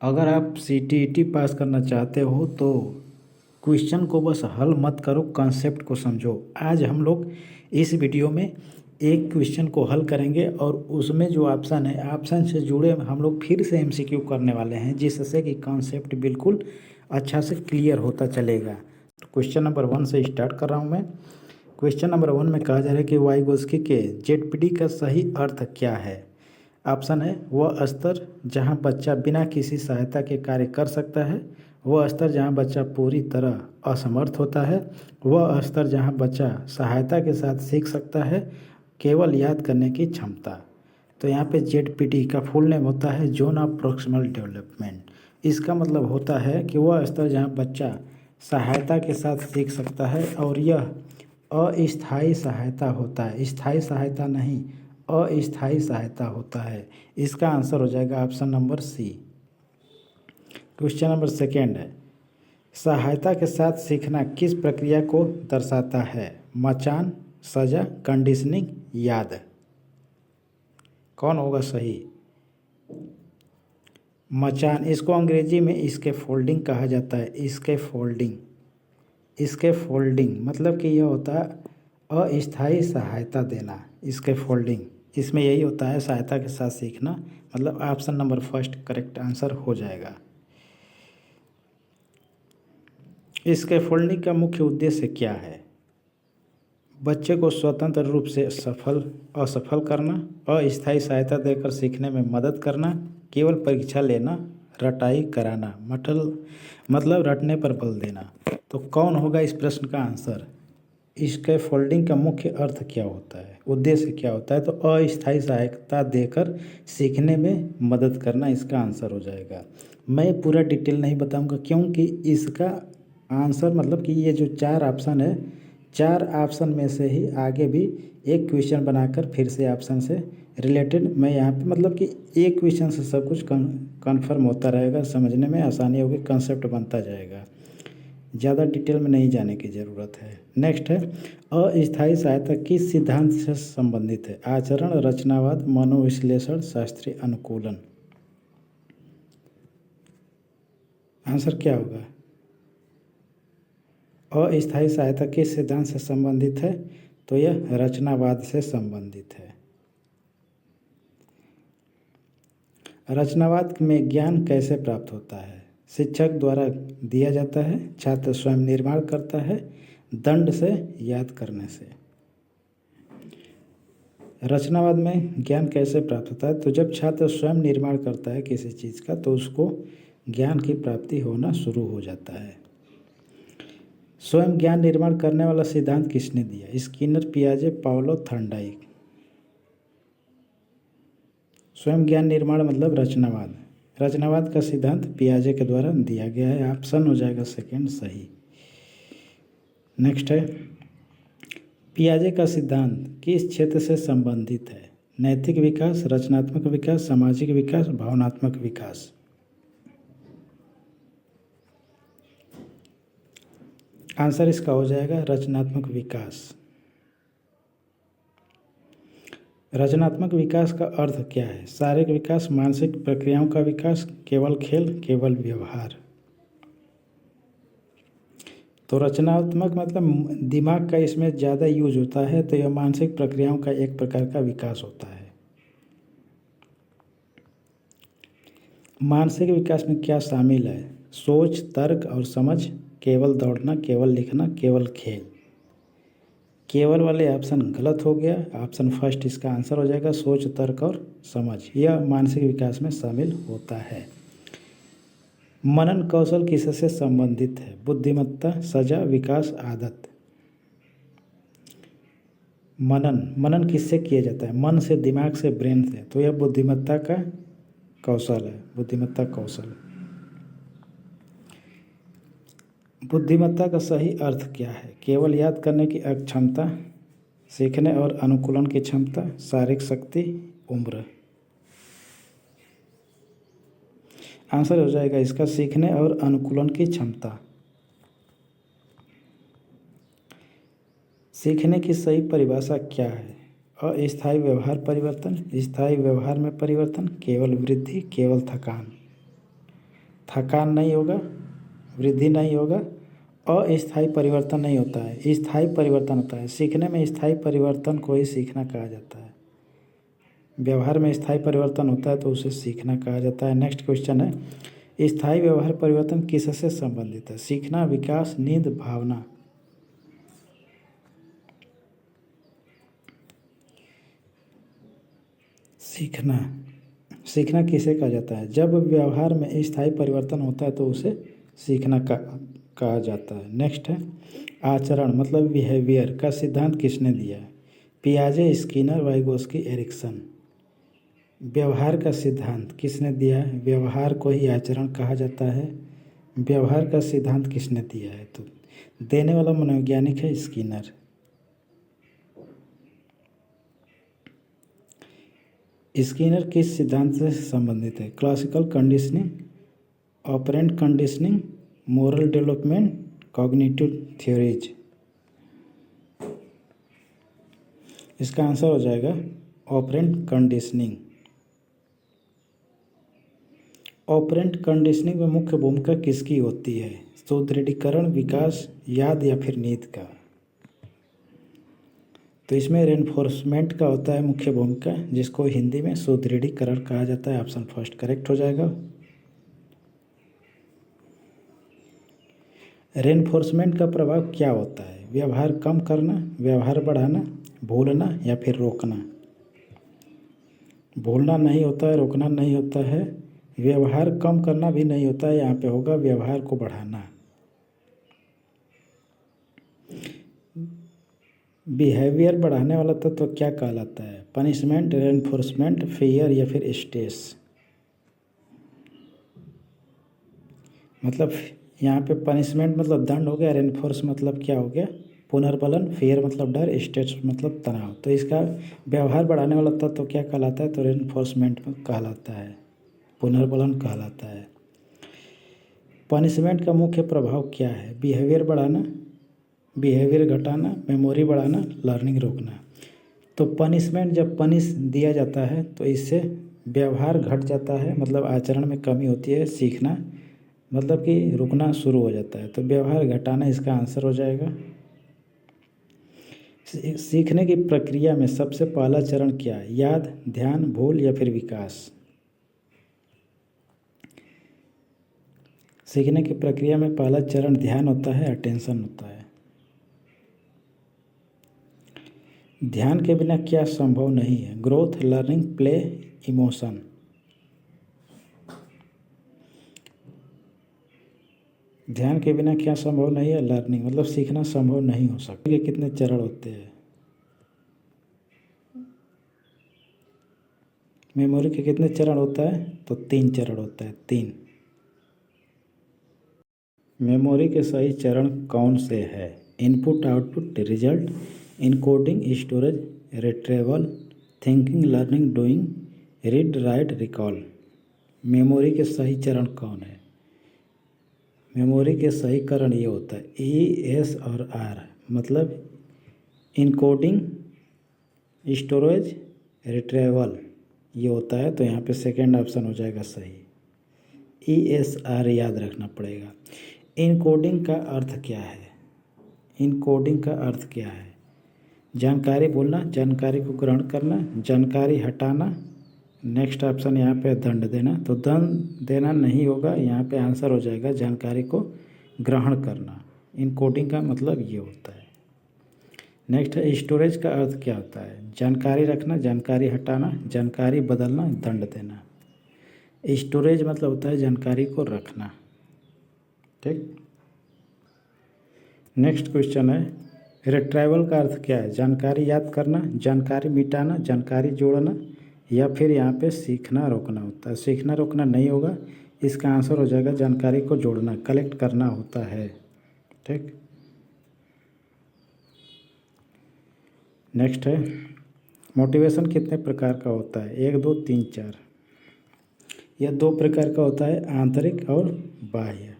अगर आप CTET pass करना चाहते हो तो क्वेश्चन को बस हल मत करो, कॉन्सेप्ट को समझो। आज हम लोग इस वीडियो में एक क्वेश्चन को हल करेंगे और उसमें जो ऑप्शन है, ऑप्शन से जुड़े हम लोग फिर से एमसीक्यू करने वाले हैं, जिससे कि कॉन्सेप्ट बिल्कुल अच्छा से क्लियर होता चलेगा। तो क्वेश्चन नंबर 1 से स्टार्ट कर रहा हूँ मैं। क्वेश्चन नंबर 1 में कहा जा रहा है कि वाइगोत्स्की के जेडपीटी का सही अर्थ क्या है। ऑप्शन है वह स्तर जहां बच्चा बिना किसी सहायता के कार्य कर सकता है, वह स्तर जहां बच्चा पूरी तरह असमर्थ होता है, वह स्तर जहां बच्चा सहायता के साथ सीख सकता है, केवल याद करने की क्षमता। तो यहाँ पे जेडपीटी का फुल नेम होता है जोन ऑफ प्रोक्सिमल डेवलपमेंट। इसका मतलब होता है कि वह स्तर जहाँ बच्चा सहायता के साथ सीख सकता है और यह अस्थायी सहायता होता है, स्थायी सहायता नहीं, अस्थायी सहायता होता है। इसका आंसर हो जाएगा option number C. Question number 2 है, सहायता के साथ सीखना किस प्रक्रिया को दर्शाता है। मचान, सजा, कंडीशनिंग, याद। कौन होगा सही। मचान, इसको अंग्रेजी में इसके फोल्डिंग कहा जाता है। इसके फोल्डिंग मतलब कि यह होता है अस्थायी सहायता देना। इसके फोल्डिंग, इसमें यही होता है सहायता के साथ सीखना। मतलब option number first correct answer हो जाएगा। इसके फोल्डिंग का मुख्य उद्देश्य क्या है। बच्चे को स्वतंत्र रूप से असफल करना, अस्थायी सहायता देकर सीखने में मदद करना, केवल परीक्षा लेना, रटाई कराना, मतलब रटने पर बल देना। तो कौन होगा इस प्रश्न का आंसर। इसके फोल्डिंग का मुख्य अर्थ क्या होता है, उद्देश्य क्या होता है। तो अस्थायी सहायता देकर सीखने में मदद करना इसका आंसर हो जाएगा। मैं पूरा डिटेल नहीं बताऊंगा क्योंकि इसका आंसर मतलब कि ये जो 4 ऑप्शन है, 4 ऑप्शन में से ही आगे भी एक क्वेश्चन बनाकर फिर से ऑप्शन से रिलेटेड मैं यहाँ पे मतलब कि एक क्वेश्चन से सब कुछ कन्फर्म होता रहेगा, समझने में आसानी होगी, कंसेप्ट बनता जाएगा। ज़्यादा डिटेल में नहीं जाने की ज़रूरत है। नेक्स्ट है, अस्थायी सहायता किस सिद्धांत से संबंधित है। आचरण, रचनावाद, मनोविश्लेषण, शास्त्रीय अनुकूलन। आंसर क्या होगा। अस्थायी सहायता किस सिद्धांत से संबंधित है, तो यह रचनावाद से संबंधित है। रचनावाद में ज्ञान कैसे प्राप्त होता है। शिक्षक द्वारा दिया जाता है, छात्र स्वयं निर्माण करता है, दंड से, याद करने से। रचनावाद में ज्ञान कैसे प्राप्त होता है, तो जब छात्र स्वयं निर्माण करता है किसी चीज़ का तो उसको ज्ञान की प्राप्ति होना शुरू हो जाता है। स्वयं ज्ञान निर्माण करने वाला सिद्धांत किसने दिया। स्किनर, पियाजे, पावलो, थॉर्नडाइक। स्वयं ज्ञान निर्माण मतलब रचनावाद। रचनावाद का सिद्धांत पियाजे के द्वारा दिया गया है। ऑप्शन हो जाएगा सेकंड सही। नेक्स्ट है, पियाजे का सिद्धांत किस क्षेत्र से संबंधित है। नैतिक विकास, रचनात्मक विकास, सामाजिक विकास, भावनात्मक विकास। आंसर इसका हो जाएगा रचनात्मक विकास। रचनात्मक विकास का अर्थ क्या है। शारीरिक विकास, मानसिक प्रक्रियाओं का विकास, केवल खेल, केवल व्यवहार। तो रचनात्मक मतलब दिमाग का इसमें ज़्यादा यूज होता है, तो यह मानसिक प्रक्रियाओं का एक प्रकार का विकास होता है। मानसिक विकास में क्या शामिल है। सोच, तर्क और समझ, केवल दौड़ना, केवल लिखना, केवल खेल। केवल वाले ऑप्शन गलत हो गया। ऑप्शन फर्स्ट इसका आंसर हो जाएगा सोच, तर्क और समझ, यह मानसिक विकास में शामिल होता है। मनन कौशल किससे संबंधित है। बुद्धिमत्ता, सजा, विकास, आदत। मनन किससे किया जाता है। मन से, दिमाग से, ब्रेन से। तो यह बुद्धिमत्ता का कौशल है, बुद्धिमत्ता कौशल। बुद्धिमत्ता का सही अर्थ क्या है। केवल याद करने की क्षमता, सीखने और अनुकूलन की क्षमता, शारीरिक शक्ति, उम्र। आंसर हो जाएगा इसका सीखने और अनुकूलन की क्षमता। सीखने की सही परिभाषा क्या है। अस्थायी व्यवहार परिवर्तन, स्थायी व्यवहार में परिवर्तन, केवल वृद्धि, केवल थकान। थकान नहीं होगा, वृद्धि नहीं होगा, अस्थायी परिवर्तन नहीं होता है, स्थायी परिवर्तन होता है। सीखने में स्थायी परिवर्तन को ही सीखना कहा जाता है। व्यवहार में स्थायी परिवर्तन होता है तो उसे सीखना कहा जाता है। नेक्स्ट क्वेश्चन है, स्थायी व्यवहार परिवर्तन किससे संबंधित है? सीखना, विकास, नींद, भावना। सीखना किसे कहा जाता है? जब व्यवहार में स्थायी परिवर्तन होता है तो उसे सीखना कहा जाता है। नेक्स्ट है, आचरण मतलब बिहेवियर का सिद्धांत किसने दिया है? पियाजे, स्किनर, वाइगोस्की, एरिक्सन। व्यवहार का सिद्धांत किसने दिया है? व्यवहार को ही आचरण कहा जाता है। व्यवहार का सिद्धांत किसने दिया है? तो देने वाला मनोवैज्ञानिक है स्किनर। स्किनर किस सिद्धांत से संबंधित है? Classical conditioning, operant conditioning, moral development, cognitive theories. इसका आंसर हो जाएगा ऑपरेंट कंडीशनिंग। ऑपरेंट कंडीशनिंग में मुख्य भूमिका किसकी होती है? सुदृढ़ीकरण, विकास, याद या फिर नींद का? तो इसमें रेनफोर्समेंट का होता है मुख्य भूमिका, जिसको हिंदी में सुदृढ़ीकरण कहा जाता है। ऑप्शन फर्स्ट करेक्ट हो जाएगा। रेनफोर्समेंट का प्रभाव क्या होता है? व्यवहार कम करना, व्यवहार बढ़ाना, भूलना या फिर रोकना? भूलना नहीं होता है, रोकना नहीं होता है, व्यवहार कम करना भी नहीं होता है, यहाँ पे होगा व्यवहार को बढ़ाना। बिहेवियर बढ़ाने वाला तत्व क्या कहलाता है? पनिशमेंट, रेनफोर्समेंट, फियर या फिर स्ट्रेस? मतलब यहाँ पे पनिशमेंट मतलब दंड हो गया, रेनफोर्स मतलब क्या हो गया? पुनर्बलन, फियर मतलब डर, स्ट्रेस मतलब तनाव। तो इसका व्यवहार बढ़ाने वाला तत्व क्या कहलाता है? तो रेनफोर्समेंट कहलाता है, पुनर्बलन कहलाता है। पनिशमेंट का मुख्य प्रभाव क्या है? बिहेवियर बढ़ाना, बिहेवियर घटाना, मेमोरी बढ़ाना, लर्निंग रोकना। तो पनिशमेंट, जब पनिश दिया जाता है तो इससे व्यवहार घट जाता है, मतलब आचरण में कमी होती है। सीखना मतलब कि रुकना शुरू हो जाता है, तो व्यवहार घटाना इसका आंसर हो जाएगा। सीखने की प्रक्रिया में सबसे पहला चरण क्या है? याद, ध्यान, भूल या फिर विकास? सीखने की प्रक्रिया में पहला चरण ध्यान होता है, अटेंशन होता है। ध्यान के बिना क्या संभव नहीं है? Growth, learning, play, emotion? ध्यान के बिना क्या संभव नहीं है? लर्निंग, मतलब सीखना संभव नहीं हो सकता। ये कितने चरण होते हैं? मेमोरी के कितने चरण होता है? तो 3 चरण होता है, 3। मेमोरी के सही चरण कौन से है? Input, output, result, encoding, storage, retrieval, thinking, learning, doing, read, right, recall? Memory के सही चरण कौन है? मेमोरी के सही चरण ये होता है E, S और R, मतलब इनकोडिंग, स्टोरेज, रिट्रीवल ये होता है। तो यहाँ पे सेकेंड ऑप्शन हो जाएगा सही, ESR याद रखना पड़ेगा। इनकोडिंग का अर्थ क्या है? इनकोडिंग का अर्थ क्या है? जानकारी बोलना, जानकारी को ग्रहण करना, जानकारी हटाना। नेक्स्ट ऑप्शन यहाँ पे दंड देना। तो दंड देना नहीं होगा, यहाँ पे आंसर हो जाएगा जानकारी को ग्रहण करना। इनकोडिंग का मतलब ये होता है। नेक्स्ट है, स्टोरेज का अर्थ क्या होता है? जानकारी रखना, जानकारी हटाना, जानकारी बदलना, दंड देना। स्टोरेज मतलब होता है जानकारी को रखना। ठीक। नेक्स्ट क्वेश्चन है, रिट्राइवल का अर्थ क्या है? जानकारी याद करना, जानकारी मिटाना, जानकारी जोड़ना या फिर यहाँ पे सीखना रोकना होता है। सीखना रोकना नहीं होगा, इसका आंसर हो जाएगा जानकारी को जोड़ना, कलेक्ट करना होता है। ठीक। नेक्स्ट है, मोटिवेशन कितने प्रकार का होता है? 1, 2, 3, 4? यह 2 प्रकार का होता है, आंतरिक और बाह्य।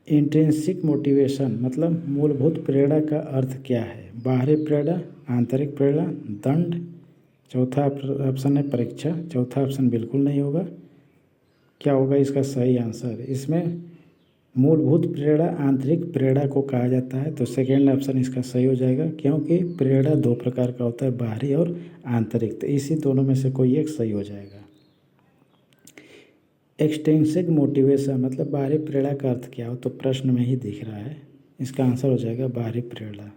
इंट्रिंसिक मोटिवेशन मतलब मूलभूत प्रेरणा का अर्थ क्या है? बाहरी प्रेरणा, आंतरिक प्रेरणा, दंड चौथा ऑप्शन है परीक्षा, चौथा ऑप्शन बिल्कुल नहीं होगा। क्या होगा इसका सही आंसर? इसमें मूलभूत प्रेरणा आंतरिक प्रेरणा को कहा जाता है, तो सेकेंड ऑप्शन इसका सही हो जाएगा, क्योंकि प्रेरणा दो प्रकार का होता है, बाहरी और आंतरिक, तो इसी दोनों में से कोई एक सही हो जाएगा। एक्सटेंसिव मोटिवेशन मतलब बाहरी प्रेरणा का अर्थ क्या हो, तो प्रश्न में ही दिख रहा है, इसका आंसर हो जाएगा बाहरी प्रेरणा।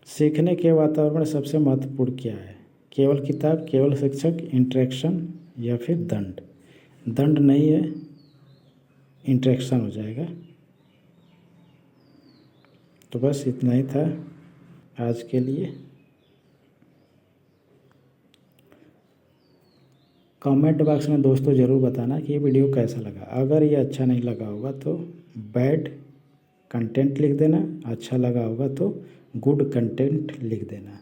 सीखने के वातावरण में सबसे महत्वपूर्ण क्या है? केवल किताब, केवल शिक्षक, इंटरेक्शन या फिर दंड? दंड नहीं है, इंटरेक्शन हो जाएगा। तो बस इतना ही था आज के लिए। कमेंट बॉक्स में दोस्तों ज़रूर बताना कि ये वीडियो कैसा लगा। अगर ये अच्छा नहीं लगा होगा तो बैड कंटेंट लिख देना, अच्छा लगा होगा तो गुड कंटेंट लिख देना।